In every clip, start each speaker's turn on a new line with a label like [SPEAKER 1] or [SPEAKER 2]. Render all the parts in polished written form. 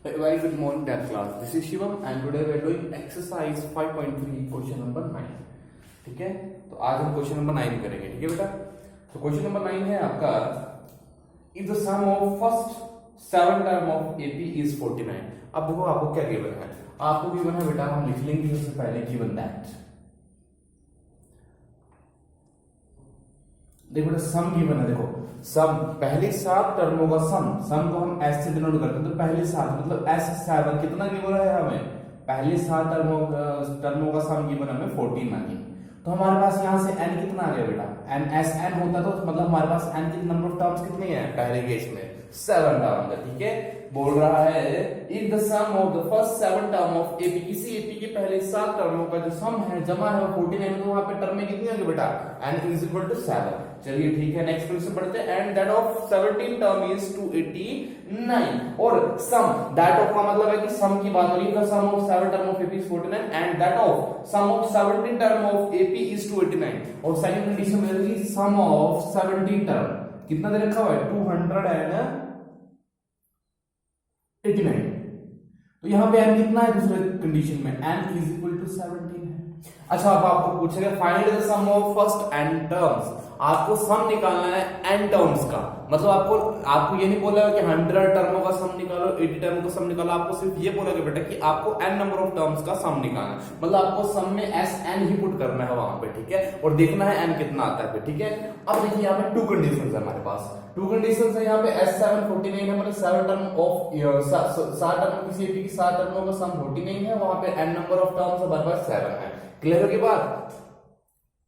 [SPEAKER 1] Very good morning, dear class. This is Shivam and today we are doing exercise 5.3 question number 9. ठीक है, तो आज हम question number 9 करेंगे. ठीक है बेटा, तो क्वेश्चन नंबर 9 है आपका, if the sum of first 7 term of AP is 49. अब देखो आपको क्या गिवन है. आपको गिवन है बेटा, हम लिख लेंगे सबसे पहले गिवन दैट. देखो बेटा सम गिवन है. देखो सम पहली 7 टर्मों का सम को हम एस से डिनोट करते हैं. तो पहली 7 मतलब S7 कितना गिवन है हमें, पहली 7 टर्मों का सम गिवन हमें 49. तो हमारे पास यहाँ से n कितना आ गया बेटा, n Sn होता तो मतलब हमारे पास n की नंबर ऑफ टर्म्स कितनी है पहले केस में 7 टर्म है. ठीक है, बोल रहा है if the sum of the first 7 term of AP, किसी एपी की पहले 7 टर्मों का जो सम है जमा है वो 49. तो वहां पे टर्म में कितनी होगी बेटा, n इज इक्वल टू 7. चलिए ठीक है, नेक्स्ट क्वेश्चन पढ़ते हैं. And that of 17 term is 289. और सम दैट ऑफ का मतलब है कि सम की बात हो रही है. Sum of 7 term of AP is 49 and that of sum of 17 term of AP is 289. और सेकंड कंडीशन में है सम ऑफ 17 टर्म कितना दे रखा हुआ है 289. तो यहां पे n कितना है दूसरे कंडीशन में, n इज इक्वल टू 17 है. अच्छा, अब आपको पूछेगा find the sum of first n terms. आपको सम निकालना है n टर्म्स का. मतलब आपको ये नहीं बोला कि 100 टर्मों का सम निकालो, 80 टर्मों का सम निकालो. आपको सिर्फ ये बोला बेटा कि आपको n नंबर ऑफ टर्म्स का सम निकालना. मतलब आपको सम में Sn ही पुट करना है वहां पे. ठीक है, और देखना है n कितना आता है. ठीक है, अब देखिए यहाँ पे 2 कंडीशंस है हमारे पास. 2 कंडीशंस है यहाँ पे. S7 49 है, मतलब 7 टर्म ऑफ 7 टर्म किसी एपी की 7 टर्मों का सम 49 है. वहां पे n नंबर ऑफ टर्म्स हमारे पास 7 है. क्लियर होगी बात.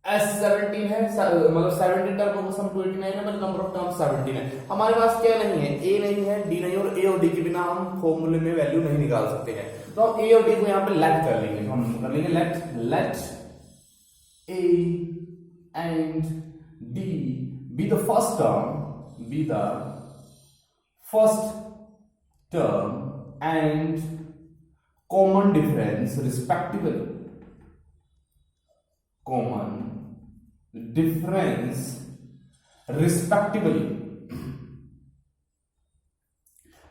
[SPEAKER 1] S17 है, मतलब 17 टर्म का सम 289 है, मतलब नंबर ऑफ टर्म्स 17 है. हमारे पास क्या नहीं है, A नहीं है, D नहीं, और A और D के बिना हम फॉर्मूले में वैल्यू नहीं निकाल सकते हैं. तो हम A और D को यहाँ पे लेट कर लेंगे. हम कर लेंगे let A and D be the first term and common difference respectively.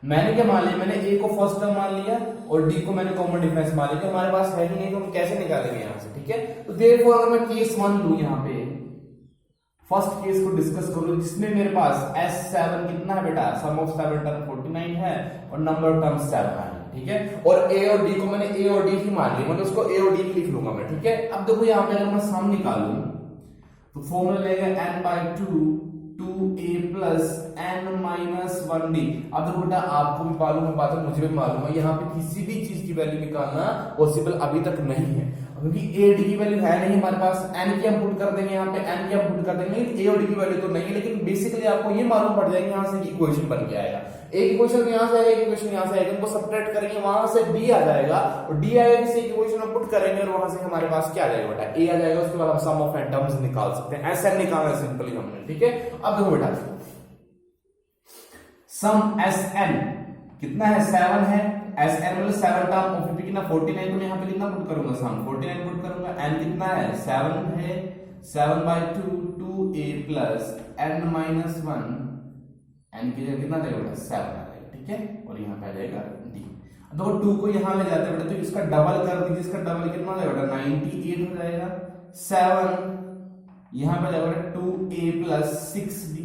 [SPEAKER 1] मैंने क्या मान लिया, मैंने ए को फर्स्ट टर्म मान लिया और डी को मैंने कॉमन डिफरेंस मान लिया. हमारे पास है ही नहीं, तो हम कैसे निकालेंगे यहां से. ठीक है, तो देखो अगर मैं केस 1 लू, यहां पे फर्स्ट केस को डिस्कस करूं जिसमें मेरे पास S7 कितना है बेटा, सम ऑफ 7 टर्म 49 है और नंबर ऑफ टर्म 7 है. ठीक है, और ए और डी को मैंने ए और डी ही मान लिया, मतलब उसको ए और डी लिख लूंगा मैं. ठीक है, अब देखो यहां पे अगर मैं सम निकालूं तो फॉर्मूला लेगा n/2 2a plus n minus 1d. अब देखो बेटा आपको भी मालूम है, बात मुझे भी मालूम है, यहाँ पे किसी भी चीज की वैल्यू निकालना पॉसिबल अभी तक नहीं है, क्योंकि ए डी की वैल्यू है नहीं हमारे पास. n की हम पुट कर देंगे यहाँ पे, n की हम पुट कर देंगे, ए और डी की वैल्यू तो नहीं है. लेकिन बेसिकली आपको ये मालूम पड़ जाएगा यहाँ से इक्वेशन बन के आएगा. एक इक्वेशन यहाँ से आएगा, एक इक्वेशन यहाँ से आएगा, इनको सब्ट्रैक्ट करेंगे, वहां से d आ जाएगा, और d आएगा किसी इक्वेशन में पुट करेंगे और वहां से हमारे पास क्या आ जाएगा बेटा, a आ जाएगा. उसके बाद हम सम ऑफ n टर्म्स निकाल सकते हैं. ऐसा निकालना है सिंपली हमने. ठीक है, अब देखो बेटा सम Sn कितना है 7 है. Sn मतलब 7 टर्म ऑफ एपी कितना 49. तो मैं यहाँ पे कितना पुट करूंगा, सम 49 पुट करूंगा. n कितना है 7 है, 7/2 2a plus n minus 1, n की जगह कितना देगा बेटा 7 आ जाएगा. ठीक है, और यहाँ पे आ जाएगा d. तो 2 को यहाँ ले जाते हैं बेटा, तो इसका डबल कर दीजिए. इसका डबल कितना हो जाएगा बेटा 98 हो जाएगा. 7 यहाँ पे जाएगा 2a प्लस 6d.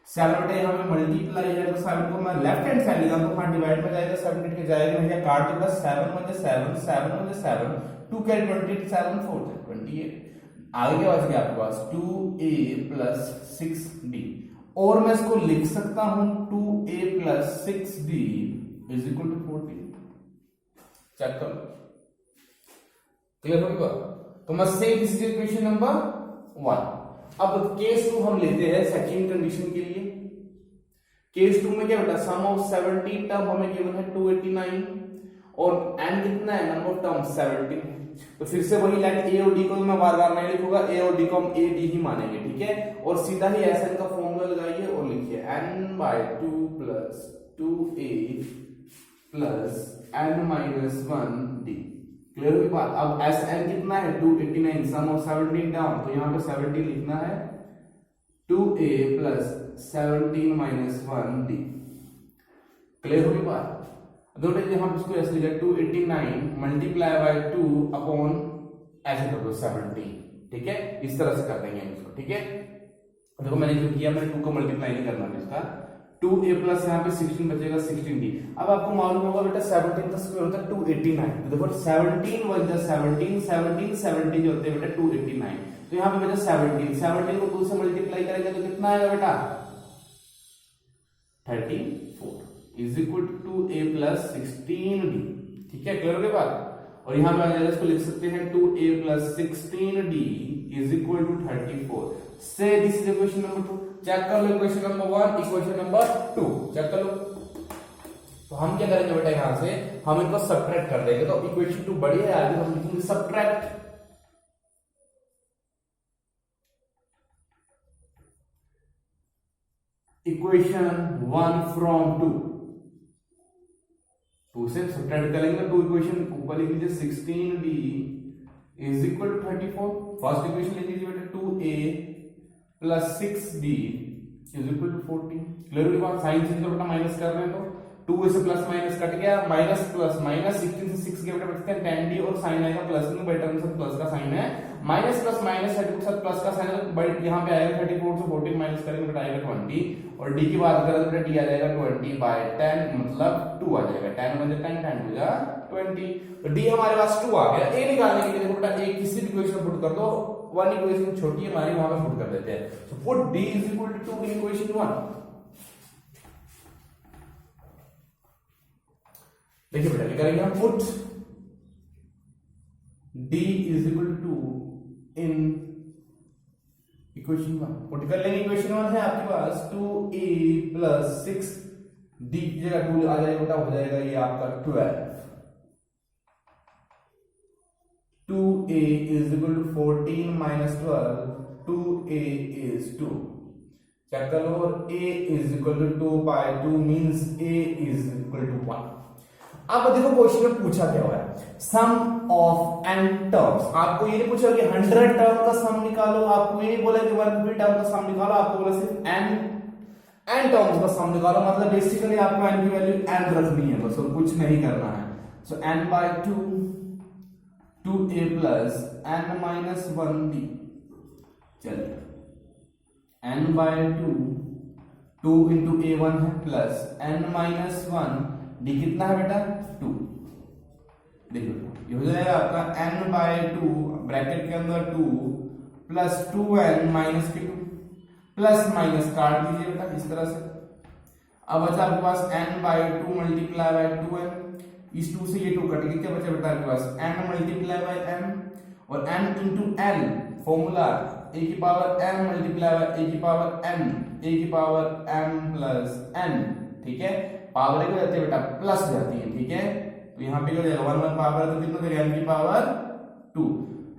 [SPEAKER 1] 7 बटे यहाँ पे मल्टीप्लाई है, तो 7 को मैं लेफ्ट हैंड साइड ले जाऊं तो वहां डिवाइड में जाएगा, 7 कट के जाएगा, भैया काट दो. 7 मुझे 7 7 मुझे 7 2 कैरी 27 4 28. आगे क्या बच गया आपके पास 2a प्लस 6d. और मैं इसको लिख सकता हूं 2a plus 6d is equal to 40. Check करो, क्लियर हो गया. तो मैं से दिस इज इक्वेशन नंबर 1. अब केस 2 हम लेते हैं सेकंड कंडीशन के लिए. केस 2 में क्या बेटा, सम ऑफ 17 टर्म हमें गिवन है 289 और n कितना है नंबर ऑफ टर्म 17. तो फिर से वही लेट a और d को मैं बार बार नहीं लिखूंगा, a और d को हम a d ही मानेंगे. ठीक है, और सीधा ही Sn का फॉर्मूला लगाइए और लिखिए n/2 plus 2a plus n minus 1d. Clear हुई बात. अब Sn कितना है 289, सम ऑफ 17 टर्म, तो यहाँ पे 17 लिखना है 2a plus 17 minus 1d. Clear होगी बात. दो बेटा यहाँ पे इसको ऐसे लिखा 289 मल्टीप्लाई बाय 2 अपॉन ऐसे कर दो 17, ठीक है, इस तरह से कर देंगे इसको, ठीक है। देखो मैंने जो किया, मैंने 2 को मल्टीप्लाई नहीं करना है इसका, 2a प्लस यहाँ पे 16 बचेगा 16d। अब आपको मालूम होगा बेटा 17 का स्क्वायर होता है 289, तो देखो 17 वन 17 17 70 जो होते हैं बेटा 289, तो यहाँ पे बेटा 17 को 2 से मल्टीप्लाई करेंगे तो कितना आएगा बेटा 34 is equal to a plus 16d, ठीक है, क्लियर हो गई बात। और यहाँ पे आ जाएगा, इसको लिख सकते हैं 2a plus 16d is equal to 34। So this is equation number 2। Check कर लो equation number 1, equation number 2 check कर लो। तो हम क्या करेंगे बेटा, यहां से हम इनको सब्ट्रैक्ट कर देंगे, तो इक्वेशन 2 बड़ी है, आगे हम लिखेंगे सब्ट्रैक्ट इक्वेशन 1 फ्रॉम 2, 2 से सब्ट्रैक्ट करेंगे तो 2 इक्वेशन ऊपर लिख लीजिए 16d is equal to 34। First equation लिख लीजिए बेटा 2a plus 6b is equal to 14। Clear हुई बात। साइन से तो बेटा माइनस कर रहे हैं, तो 2 से प्लस माइनस कट गया, माइनस प्लस माइनस 16 से 6 के बेटा बचते हैं 10d और साइन आएगा प्लस में, बेटा में प्लस का साइन है, माइनस प्लस माइनस 30 के साथ प्लस का साइन है, बट यहां पे आएगा 34 से 14 माइनस करेंगे बेटा आएगा 20, और d की बात करें तो बेटा d आ जाएगा 20/10 मतलब 2 आ जाएगा, 10 बन जाए 10 10 हो जाएगा 20, तो d हमारे पास 2 आ गया। a निकालने के लिए देखो बेटा a किसी भी इक्वेशन में पुट कर दो, वन इक्वेशन छोटी है हमारी, वहां पे पुट कर देते हैं, तो put d is equal to 2 in equation 1। देखिए बेटा क्या करेंगे हम, put d is equal to 2 in equation 1। Put कर लेंगे, इक्वेशन 1 है आपके पास 2a प्लस 6d की जगह 2 आ जाएगा बेटा, हो जाएगा ये आपका 12। 2a is equal to 14 minus 12, 2a is 2। Check कर लो, और a is equal to 2 by 2 means a is equal to 1। अब देखो क्वेश्चन में पूछा क्या हुआ है, सम ऑफ n टर्म्स। आपको ये नहीं पूछा कि 100 टर्म का सम निकालो, आपको ये नहीं बोला कि 150 टर्म का सम निकालो, आपको बोला सिर्फ n टर्म्स का सम निकालो, मतलब बेसिकली आपको n की वैल्यू n रखनी है बस, और कुछ नहीं करना है। सो n by 2 2a plus n minus 1d, चलिए n by 2 इंटू a1 है प्लस n माइनस 1d कितना है बेटा 2। देखो ये हो जाएगा आपका n by 2 ब्रैकेट के अंदर 2 प्लस 2n माइनस के 2, प्लस माइनस काट दीजिए बेटा इस तरह से। अब बचा आपके पास n by 2 multiply by 2n, इस 2 से ये 2 कट गया, क्या बचा बेटा आपके पास n मल्टीप्लाई बाय m, और n into n formula a की power m multiply by a की पावर n, a की पावर m प्लस n, ठीक है, पावर क्या जाती है बेटा प्लस जाती है, ठीक है, तो यहाँ पे क्या हो जाएगा 1 1 पावर तो कितना हो जाएगा n की पावर 2,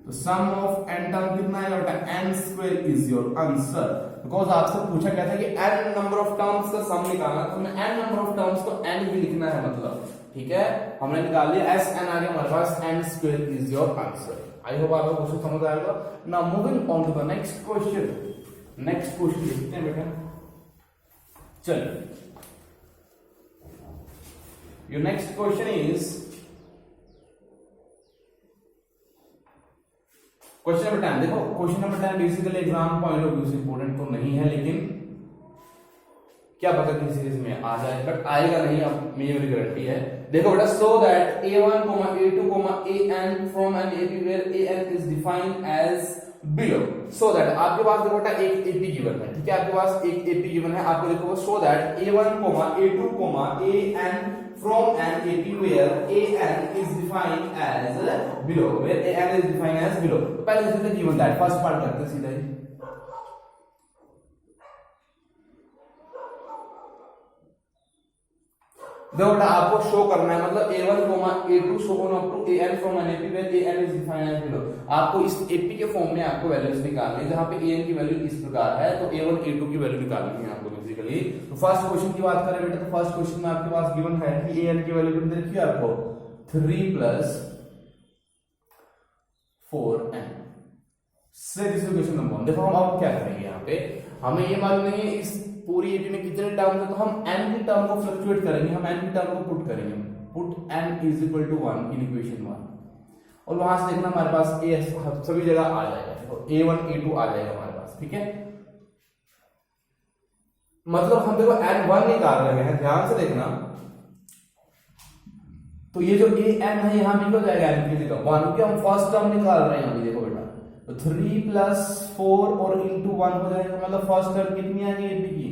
[SPEAKER 1] तो सम ऑफ n टर्म कितना आएगा बेटा n square is your answer. Because आपसे पूछा गया था कि n नंबर ऑफ टर्म्स का सम निकालना, तो हमें n नंबर ऑफ टर्म्स को n भी लिखना है, मतलब ठीक है, हमने निकाल लिया s n आ गया हमारे पास, n square is your answer. I hope आपको क्वेश्चन समझ आएगा। Now moving on to the next question. Next question देखते हैं बेटा, चलिए your next question is question number 10। देखो question number 10 basically exam point of view से इंपॉर्टेंट तो नहीं है, लेकिन क्या पता किसी सीरीज में आ जाए, बट आएगा नहीं, अब मेरी गारंटी है। देखो बेटा, so that a1, a2, an from an AP where an is defined as below. So that आपके पास देखो बेटा एक AP गिवन है, ठीक है, आपके पास एक AP गिवन है, आपको देखो सो that a1, a2, an from an AP where an is defined as below, where an is defined as below। पहले से गिवन दैट फर्स्ट पार्ट करते हैं सीधा ही। देखो बेटा आपको शो करना है, मतलब a1, a2 so on up to an from an AP where an is defined as below। आपको इस AP के फॉर्म में आपको वैल्यूज निकालनी है, जहां पे an की वैल्यू इस प्रकार है, तो a1 a2 की वैल्यू निकालनी है आपको बेसिकली। तो फर्स्ट क्वेश्चन की बात करें बेटा, तो फर्स्ट क्वेश्चन में आपके पास गिवन है कि an की वैल्यू कितनी रखी है आपको 3 प्लस 4n। से दिस इज क्वेश्चन नंबर 1। देखो हम अब क्या करेंगे, यहाँ पे हमें ये मालूम नहीं है इस पूरी एपी में कितने टर्म है, तो हम n की टर्म को फ्लक्चुएट करेंगे, हम n की टर्म को पुट करेंगे, put n is equal to 1 in equation 1 और वहां से देखना हमारे पास a सभी जगह आ जाएगा, देखो a1 a2 आ जाएगा हमारे पास, ठीक है। मतलब हम देखो n1 निकाल रहे हैं, ध्यान से देखना, तो ये जो an है यहां भी हो जाएगा n की जगह 1, क्योंकि हम फर्स्ट टर्म निकाल रहे हैं अभी, देखो बेटा, तो 3 + 4 और इंटू 1 हो जाएगा, मतलब फर्स्ट टर्म कितनी आ गई एपी की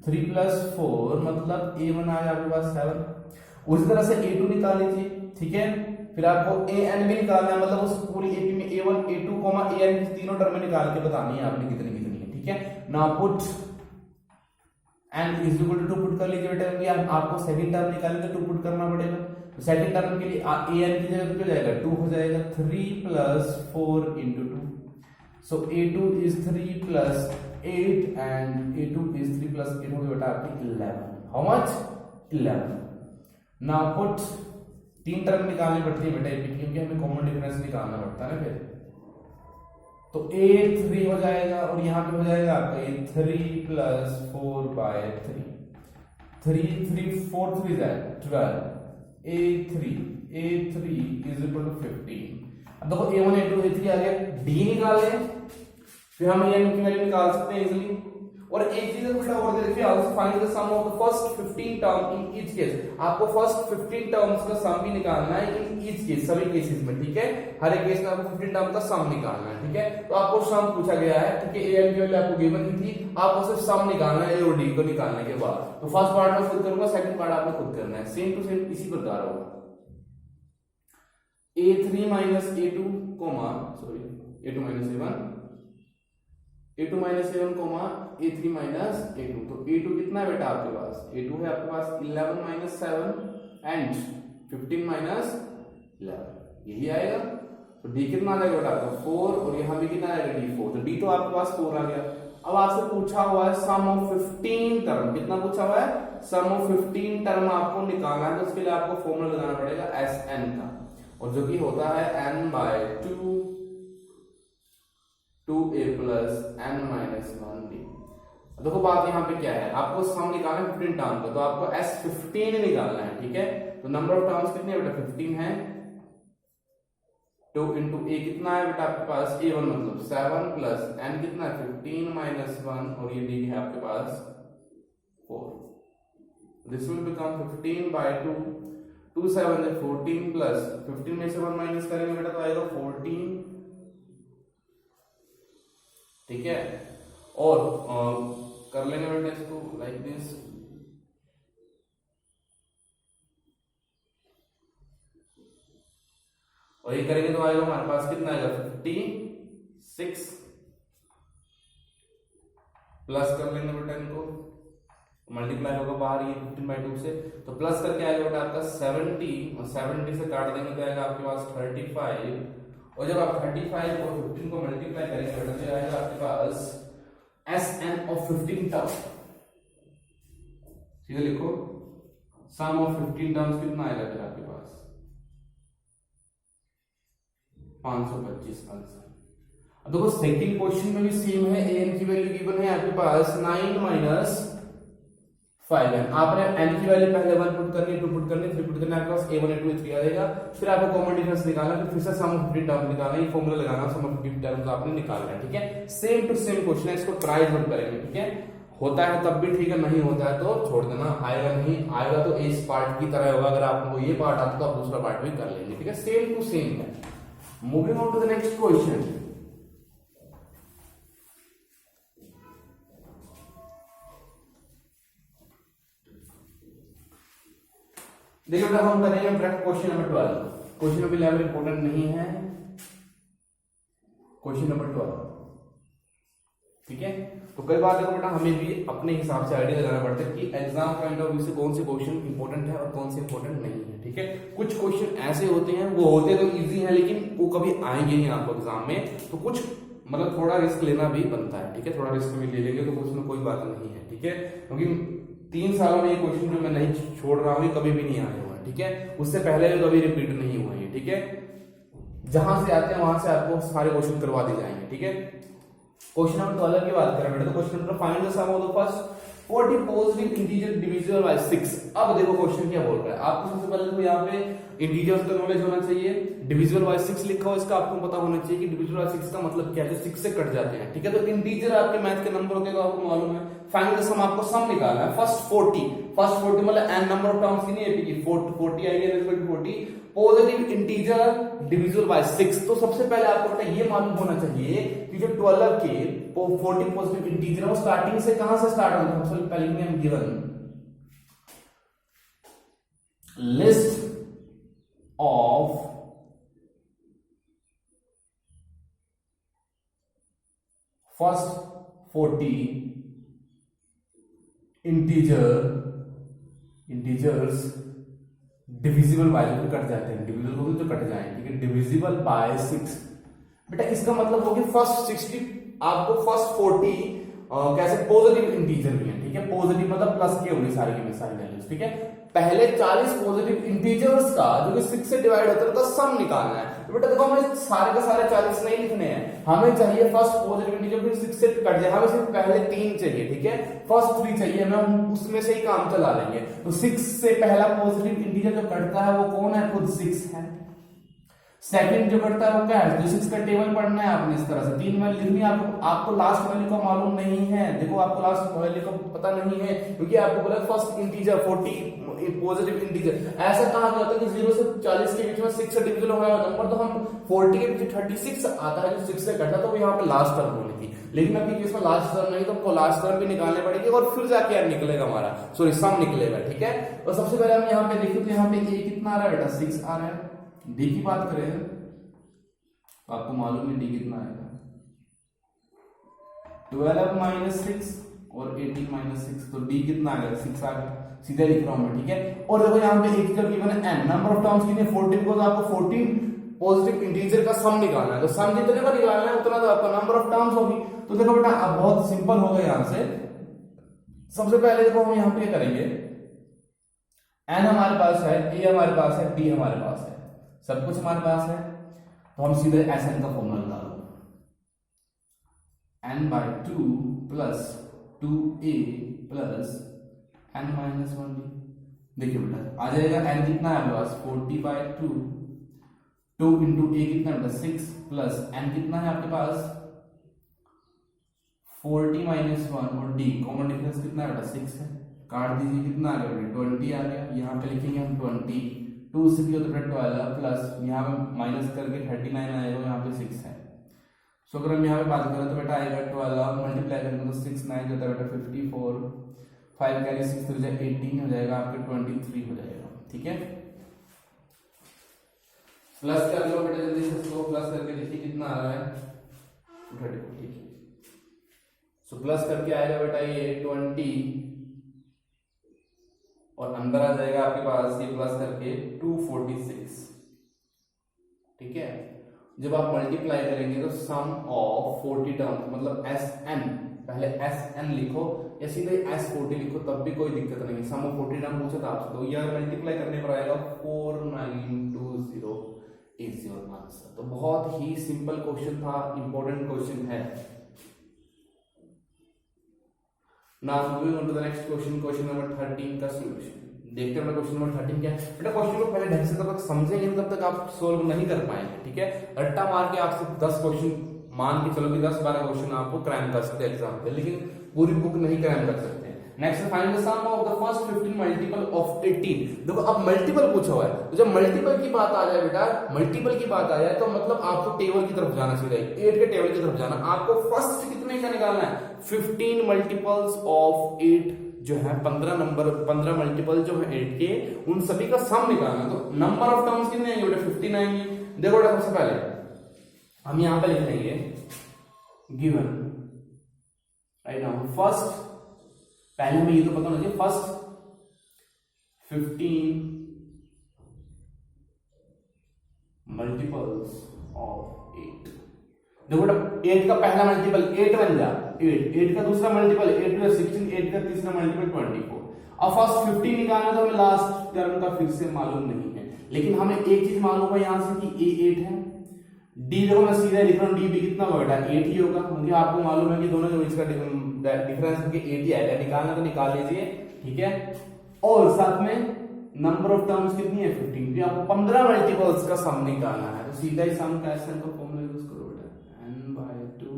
[SPEAKER 1] 3 + 4, मतलब a1 आ गया आपके पास 7। उसी तरह से a2 निकाल लीजिए, ठीक है। फिर आपको an भी निकालना है, मतलब उस पूरी एपी में a1 a2 an की तीनों टर्में निकाल के बतानी है आपने कितनी कितनी है, ठीक है। Now put n is equal to 2 put कर लीजिए बेटा, क्योंकि आपको सेकंड टर्म निकालने तो 2 पुट करना पड़ेगा। तो सेकंड टर्म के लिए an की जगह क्या जाएगा 2 हो जाएगा, 3 + 4 × 2, सो a2 is 3 + 8 and a2 is 3 + 8 हो गया बेटा आपकी 11। How much 11। Now put 3 term निकालनी पड़ती है बेटा एपी की, क्योंकि हमें कॉमन डिफरेंस निकालना पड़ता है ना फिर, तो a3 हो जाएगा और यहाँ पे हो जाएगा आपका ये 3 + 4/3, 3 3 4 3 12, a3 इज इक्वल टू 15। अब देखो a1 a2 a3 आ गया, d निकाले, फिर हम an की वैल्यू निकाल सकते हैं इजीली। और एक चीज बेटा और देखिए, also find the sum of the first 15 term in each case. आपको फर्स्ट 15 टर्म्स का सम भी निकालना है इन ईच केस, सभी केसेस में, ठीक है। हर एक केस में आपको 15 टर्म का सम निकालना है, ठीक है। तो आपको सम पूछा गया है, ठीक है, a की वैल्यू आपको गिवन थी, आपको सिर्फ सम निकालना है a और d को निकालने के बाद। तो फर्स्ट पार्ट में खुद करूंगा, सेकंड पार्ट आपने खुद करना है, सेम टू सेम इसी प्रकार होगा। a3 - a2, sorry a2 - a1, a2 - a1, a3 - a2। तो a2 कितना है बेटा आपके पास, a2 है आपके पास 11 - 7 एंड 15 - 11, यही आएगा। तो d कितना आ जाएगा बेटा आपका 4, और यहाँ भी कितना आएगा d 4, तो d तो आपके पास 4 आ गया। अब आपसे पूछा हुआ है सम ऑफ 15 टर्म, कितना पूछा हुआ है, सम ऑफ 15 टर्म आपको निकालना है, तो उसके लिए आपको फॉर्मूला लगाना पड़ेगा Sn का, और जो कि होता है n/2 2a + n - 1d। देखो बात यहाँ पे क्या है, आपको सम निकालना है 15 टर्म का, तो आपको S15 निकालना है, ठीक है। तो नंबर ऑफ टर्म्स कितने बेटा 15 है, 2 × a कितना है बेटा आपके पास a1 मतलब 7 + n कितना है 15 - 1, और ये d है आपके पास 4। दिस विल बिकम 15/2, 2 7 है 14 प्लस 15 में से 1 माइनस करेंगे बेटा तो आएगा 14, ठीक है। और कर लेंगे बेटा इसको लाइक दिस, और ये करेंगे तो आएगा हमारे पास कितना आएगा 56, प्लस कर लेंगे बेटा इनको, मल्टीप्लाई होगा बाहर ये 15/2 से, तो प्लस करके आएगा बेटा आपका 70, और 70 से काट देंगे तो आएगा आपके पास 35, और जब आप 35 और 15 को मल्टीप्लाई करेंगे बेटा तो आएगा आपके पास Sn of 15 टर्म। सीधे लिखो सम ऑफ 15 टर्म्स कितना आएगा फिर आपके पास 525 आंसर। अब देखो सेकंड क्वेश्चन में भी सेम है, an की वैल्यू गिवन है आपके पास 9 - 5n। आपने n की वैल्यू पहले 1 पुट करनी, 2 पुट करनी, 3 पुट करनी, आपके पास a1 a2 a3 आ जाएगा। फिर आपको कॉमन डिफरेंस निकालना, फिर से सम ऑफ 15 टर्म निकालना, ये फॉर्मूला लगाना, सम ऑफ 15 टर्म्स आपने निकालना है, ठीक है। सेम टू सेम क्वेश्चन है, इसको ट्राई जरूर करेंगे, ठीक है। होता है तब भी ठीक है, नहीं होता है तो छोड़ देना, आएगा नहीं आएगा तो इस पार्ट की तरह होगा। अगर आपको ये पार्ट आता तो आप दूसरा पार्ट भी कर लेंगे, ठीक है। सेम टू सेम है। Moving on to the next question. देखिए बेटा हम करेंगे question number 12। Question number 11 important नहीं है, क्वेश्चन नंबर 12, ठीक है। तो कई बार देखो बेटा हमें भी अपने हिसाब से आइडिया लगाना पड़ता है कि एग्जाम पॉइंट ऑफ व्यू से कौन से क्वेश्चन इंपॉर्टेंट है और कौन से इंपॉर्टेंट नहीं है, ठीक है। कुछ क्वेश्चन ऐसे होते हैं, वो होते तो इजी हैं लेकिन वो कभी आएंगे नहीं आपको एग्जाम में, तो कुछ मतलब थोड़ा रिस्क लेना भी बनता है, ठीक है। थोड़ा रिस्क में ले लेंगे तो उसमें कोई बात नहीं है, ठीक है। क्योंकि 3 सालों में ये क्वेश्चन जो मैं नहीं छोड़ रहा हूँ, कभी भी नहीं आए हुए, ठीक है। उससे पहले भी कभी रिपीट नहीं हुए, ठीक है। जहां से आते हैं वहां से आपको सारे क्वेश्चन करवा दिए जाएंगे, ठीक है। क्वेश्चन नंबर 12 की बात करें बेटा, तो question number find the sum of the first 40 positive integer divisible by 6। अब देखो क्वेश्चन क्या बोल रहा है, आपको सबसे पहले तो यहाँ पे इंटीजर्स का नॉलेज होना चाहिए। डिविजिबल बाय 6 लिखा हो, इसका आपको पता होना चाहिए कि डिविजिबल बाय 6 का मतलब क्या है, जो 6 से कट जाते हैं, ठीक है। तो इंटीजर आपके मैथ के नंबर होते हैं, तो आपको मालूम है। फाइंड द सम, आपको सम निकालना है। फर्स्ट 40 मतलब एन नंबर ऑफ टर्म्स की नहीं है कि 40 आएगी 40 पॉजिटिव इंटीजर डिविजिबल बाय 6। तो सबसे पहले आपको बेटा ये मालूम होना चाहिए कि जो 12 के 40 पॉजिटिव इंटीजर है वो स्टार्टिंग से कहां से स्टार्ट होता है। सबसे पहले हम given list of first 40 integers divisible by, जो कट जाते हैं, डिविजिबल हो तो कट जाएंगे, ठीक है। डिविजिबल बाय 6 बेटा, इसका मतलब हो गया फर्स्ट 60, आपको फर्स्ट 40 कैसे पॉजिटिव इंटीजर भी है, ठीक है। पॉजिटिव मतलब प्लस के होंगे सारी की सारी वैल्यूज, ठीक है। पहले 40 पॉजिटिव इंटीजर्स का जो कि 6 से डिवाइड होता है उसका सम निकालना है। तो बेटा देखो, हमें सारे का सारे 40 नहीं लिखने हैं, हमें चाहिए फर्स्ट पॉजिटिव इंटीजर फिर 6 से कट जाए, हमें सिर्फ पहले 3 चाहिए, ठीक है। फर्स्ट 3 चाहिए, हम उसमें से ही काम चला लेंगे। तो 6 से पहला पॉजिटिव इंटीजर जो कटता है वो कौन है, खुद 6 है। सेकंड जो कटता है वो क्या है, जो 6 का टेबल पढ़ना है आपने, इस तरह से 3 वैल्यू लिखनी है। आपको लास्ट वैल्यू का मालूम नहीं है, देखो आपको लास्ट वैल्यू का पता नहीं है, क्योंकि आपको बोला फर्स्ट इंटीजर 40 पॉजिटिव इंटीजर। ऐसा कहा जाता है कि 0 से 40 के बीच में 6 से डिविजिबल हो रहा है नंबर, तो हम 40 के पीछे 36 आता है जो 6 से कटा, तो वो यहाँ पे लास्ट टर्म होनी थी। लेकिन अभी केस में लास्ट टर्म नहीं, तो हमको लास्ट टर्म भी निकालने पड़ेगी और फिर जाके यार निकलेगा हमारा, सॉरी सम निकलेगा, ठीक है। और सबसे पहले हम यहाँ पे देखिए, तो यहाँ पे a कितना आ रहा है बेटा, 6 आ रहा है। d की बात करें तो आपको मालूम है d कितना आएगा, 12 माइनस 6 और 18 माइनस 6, तो d कितना आ गया, 6 आ गया, सीधे लिख रहा हूं मैं, ठीक है। और देखो यहाँ पे एक जब गिवन है n नंबर ऑफ टर्म्स कितने 40, बिकॉज़ आपको 14 पॉजिटिव इंटीजर का सम निकालना है, तो सम जितने का निकालना है उतना तो आपका नंबर ऑफ टर्म्स होगी। तो देखो बेटा अब बहुत सिंपल हो गया यहां से। सबसे पहले देखो हम यहाँ पे करेंगे, n हमारे पास है, a हमारे पास है, d हमारे पास है, सब कुछ हमारे पास है, तो हम सीधे Sn का फॉर्मूला निकालो, n/2 plus 2a plus n minus 1d। देखिए बेटा आ जाएगा n कितना है आपके पास 40/2, 2 इंटू a कितना है बेटा 6 प्लस n कितना है आपके पास 40 माइनस 1 और d कॉमन डिफरेंस कितना है बेटा 6 है, काट दीजिए, कितना आ गया बेटा 20 आ गया। यहाँ पे लिखेंगे हम 20, 2 से भी होता है 12 प्लस यहाँ पे माइनस करके 39 आएगा, यहाँ पे 6 है। सो अगर हम यहाँ पे बात करें तो बेटा आएगा 12 मल्टीप्लाई करेंगे तो 6 9 होता है बेटा 54, 5 कैरी 6 तो 18 हो जाएगा, आपके 23 हो जाएगा, ठीक है। प्लस कर लो बेटा जल्दी से, इसको प्लस करके देखिए कितना आ रहा है 34, ठीक है। सो प्लस करके आएगा बेटा ये 20 और अंदर आ जाएगा आपके पास ये प्लस करके 246, ठीक है। जब आप मल्टीप्लाई करेंगे तो सम ऑफ 40 टर्म्स मतलब Sn, पहले Sn लिखो या सीधे S40 लिखो तब भी कोई दिक्कत नहीं है। सम ऑफ 40 टर्म पूछा था आपसे, तो यह मल्टीप्लाई करने पर आएगा 4920 इज योर आंसर। तो बहुत ही सिंपल क्वेश्चन था, इंपॉर्टेंट क्वेश्चन है। Now moving on to the next question, question number 13 का सॉल्यूशन। देखते हैं क्वेश्चन नंबर 13 क्या है बेटा। क्वेश्चन को पहले ढंग से तब तक समझेंगे तब तक आप सोल्व नहीं कर पाएंगे, ठीक है। रट्टा मार के आपसे 10 क्वेश्चन मान के चलो कि 10-12 क्वेश्चन आपको क्रैम कर सकते हैं एग्जाम पे, लेकिन पूरी बुक नहीं क्रैम कर सकते। Next find the sum of the first 15 multiple of 18। देखो अब मल्टीपल पूछा हुआ है, तो जब मल्टीपल की बात आ जाए बेटा, मल्टीपल की बात आ जाए तो मतलब आपको टेबल की तरफ जाना चाहिए, 8 के टेबल की तरफ जाना। आपको फर्स्ट कितने का निकालना है 15 मल्टीपल्स ऑफ 8 जो है 15 मल्टीपल जो है 8 के, उन सभी का सम निकालना। तो नंबर ऑफ टर्म्स कितने आएंगे बेटा 15 आएंगे। देखो बेटा सबसे पहले हम यहां पे लिख लेंगे गिवन राइट नाउ फर्स्ट, पहले हमें ये तो पता होना चाहिए फर्स्ट 15 मल्टीपल्स ऑफ 8। देखो बेटा 8 का पहला मल्टीपल 8 बन जा 8 का दूसरा मल्टीपल 8 का 16, 8 का तीसरा मल्टीपल 24। अब फर्स्ट 15 निकालना तो हमें लास्ट टर्म का फिर से मालूम नहीं है, लेकिन हमें एक चीज मालूम है यहां से कि a 8 है, डी देखो मैं सीधा लिख रहा हूँ, डी भी कितना होगा बेटा 8 ही होगा, मुझे आपको मालूम है कि दोनों जो इसका डिफरेंस करके 8 ही आएगा, निकालना तो निकाल लीजिए, ठीक है। और साथ में नंबर ऑफ टर्म्स कितनी है 15, भी आपको 15 मल्टीपल्स का सम निकालना है, तो सीधा ही सम का एसएन का फॉर्मूला यूज करो बेटा, n/2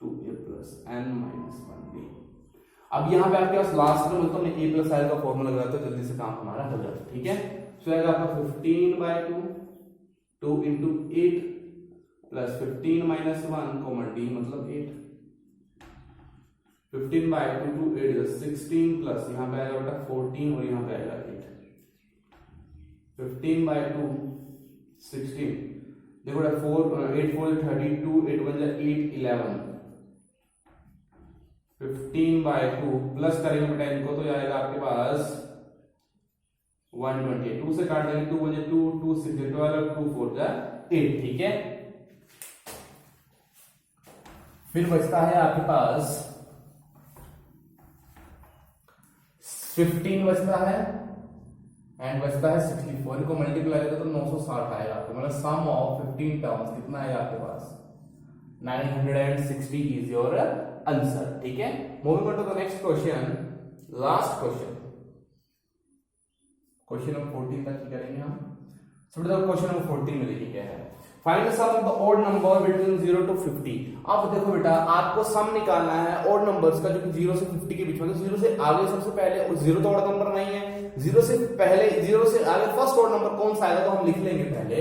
[SPEAKER 1] 2a + n-1b। अब यहाँ पे आपके पास लास्ट में तो मैं a + i का फॉर्मूला लगाता हूं, जल्दी से काम हमारा हो जाता है, ठीक है। सो आएगा आपका 15/2 2 × 8 + 15 - 1 d मतलब 8, 15/2 to 8 is 16 प्लस यहाँ पे आएगा बेटा 14 और यहाँ पे आएगा 8, 15/2 16, देखो बेटा 8 4 32, 8 1 8 11, 15/2 प्लस करेंगे बेटा इनको तो आएगा आपके पास 120, 2 से काट देंगे 2 1 2 2 6 12 2 4 8, ठीक है। फिर बचता है आपके पास 15 बचता है एंड बचता है 64, इनको मल्टीप्लाई करें तो 960 आएगा आपको, मतलब सम ऑफ 15 टर्म्स कितना है आपके पास 960 इज योर आंसर, ठीक है। Moving on to the next question, last question, question number 14 तक करेंगे हम। क्वेश्चन नंबर 14 में देखिए क्या है, find the sum of the odd number between 0 to 50। अब देखो बेटा आपको सम निकालना है ऑड नंबर्स का जो कि 0 से 50 के बीच में, तो 0 से आगे सबसे पहले, 0 तो ऑड नंबर नहीं है, 0 से पहले 0 से आगे फर्स्ट ऑड नंबर कौन सा आएगा, तो हम लिख लेंगे, पहले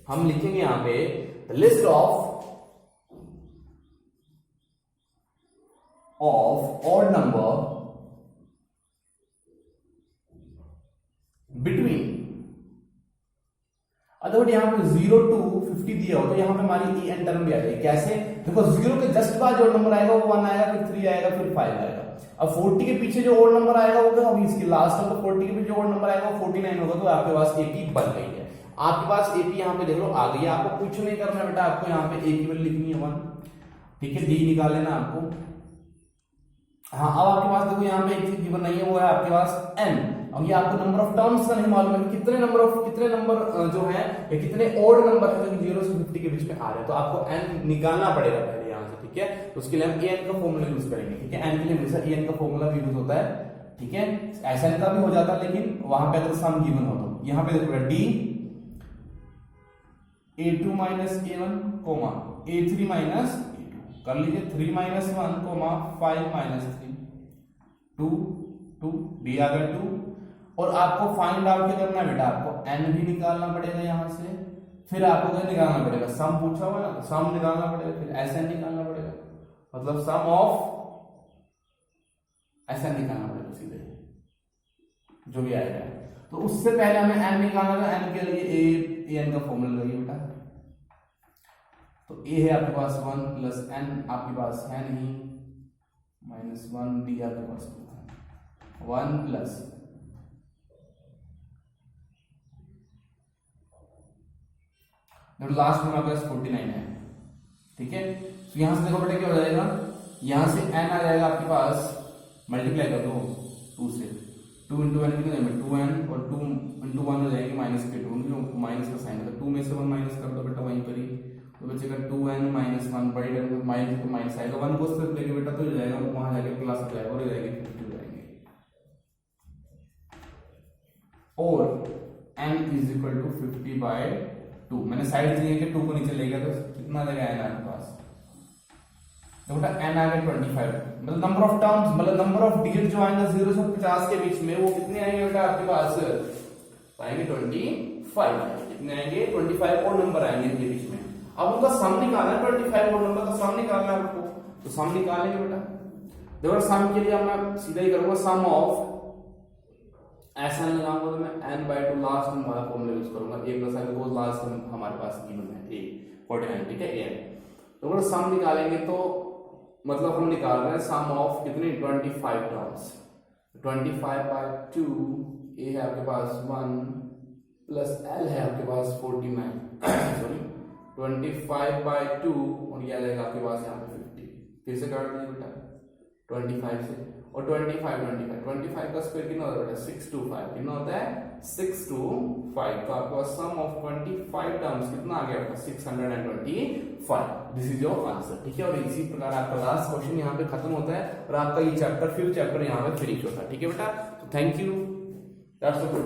[SPEAKER 1] हम लिखेंगे यहां पे list of odd number between, अगर यहाँ पे 0 to 50 दिया हो तो यहाँ पे हमारी एन टर्म भी आ जाएगी, कैसे, देखो 0 के जस्ट बाद जो नंबर आएगा वो 1 आएगा, फिर 3 आएगा, फिर 5 आएगा। अब 40 के पीछे जो ओड नंबर आएगा वो क्या होगी, इसकी लास्ट में, तो 40 के पीछे जो ओड नंबर आएगा वो 49 होगा, तो आपके पास एपी बन गई है। आपके पास एपी यहाँ पे देख लो आ गई है, आपको कुछ नहीं करना बेटा, आपको यहाँ पे ए की वैल्यू लिखनी है 1, ठीक है, डी निकाल लेना आपको। हाँ अब आपके पास देखो यहाँ पे एक चीज गिवन नहीं है, वो है आपके पास n। अब ये आपको नंबर ऑफ टर्म्स का नहीं मालूम है कि कितने नंबर जो है या कितने ओड नंबर है जो कि 0 से 50 के बीच में आ रहे हैं, तो आपको n निकालना पड़ेगा पहले यहाँ से, ठीक है। तो उसके लिए हम an का फॉर्मूला यूज करेंगे, ठीक है। n के लिए हमेशा an का फॉर्मूला भी यूज होता है, ठीक है। ऐसा का भी हो जाता है, लेकिन वहां पे अगर सम गिवन हो तो यहाँ पे देखो d a2 - a1, a3 - a2 कर लीजिए, 3 - 1, 5 - 3 2 2 डी आ गया 2, और आपको फाइंड आउट क्या करना है बेटा, आपको n भी निकालना पड़ेगा यहां से, फिर आपको क्या निकालना पड़ेगा, सम पूछा हुआ ना, सम निकालना पड़ेगा, फिर एसएन निकालना पड़ेगा, मतलब सम ऑफ एसएन निकालना पड़ेगा सीधे जो भी आएगा। तो उससे पहले हमें n निकालना है, n के लिए an का फॉर्मूला लगाइए बेटा, तो a है आपके पास 1 प्लस n आपके पास है नहीं -1, d आपके पास 1 प्लस लास्ट में आपके पास 49 है, ठीक है। तो यहां से देखो बेटा क्या हो जाएगा, यहां से n आ जाएगा आपके पास, मल्टीप्लाई कर दो 2 से, 2 × n कितने में 2n और 2 × 1 हो जाएगी -2, माइनस का साइन है, 2 में से 1 माइनस कर दो बेटा वहीं पर ही, तो बचेगा 2n - 1, बड़ी टर्म माइनस को माइनस आएगा, 1 को सिर्फ लेके बेटा तो हो जाएगा, वहां जाके प्लस हो जाएगा और हो जाएगी 50 हो जाएंगे, और n = 50/2, मैंने साइड दिए कि 2 को नीचे ले गया तो कितना आ जाएगा n आपके पास, तो बेटा n आ गया 25, मतलब नंबर ऑफ टर्म्स, मतलब नंबर ऑफ डिजिट जो आएंगे 0 से 50 के बीच में, वो कितने आएंगे बेटा आपके पास, आएंगे 25, कितने आएंगे 25 और नंबर आएंगे इनके बीच में। अब उनका सम निकालना है, 25 और नंबर का सम निकालना है आपको, तो सम निकालेंगे बेटा। देखो सम के लिए मैं सीधा ही करूंगा, सम ऑफ ऐसा लगाऊंगा तो मैं n/2 लास्ट में हमारा फॉर्मूला यूज करूंगा, a + i को लास्ट में हमारे पास गिवन है a 49, ठीक है। तो अगर सम निकालेंगे तो मतलब हम निकाल रहे हैं सम ऑफ कितने 25 टर्म्स, 25/2 a है आपके पास 1 प्लस l है आपके पास 49 सॉरी 25/2 और ये आ जाएगा आपके पास यहाँ पे 50, फिर से काट दीजिए बेटा 25 से, और 25 का स्क्वायर कितना होता है बेटा 6 to 5, कितना होता है 6 to 5, तो आपके पास सम ऑफ 25 टर्म्स कितना आ गया आपका 625, दिस इज योर आंसर, ठीक है। और इसी प्रकार आपका लास्ट क्वेश्चन यहाँ पे खत्म होता है और आपका ये चैप्टर 5th चैप्टर यहाँ पे फिनिश होता है, ठीक है बेटा। तो थैंक यू, दैट्स ऑल।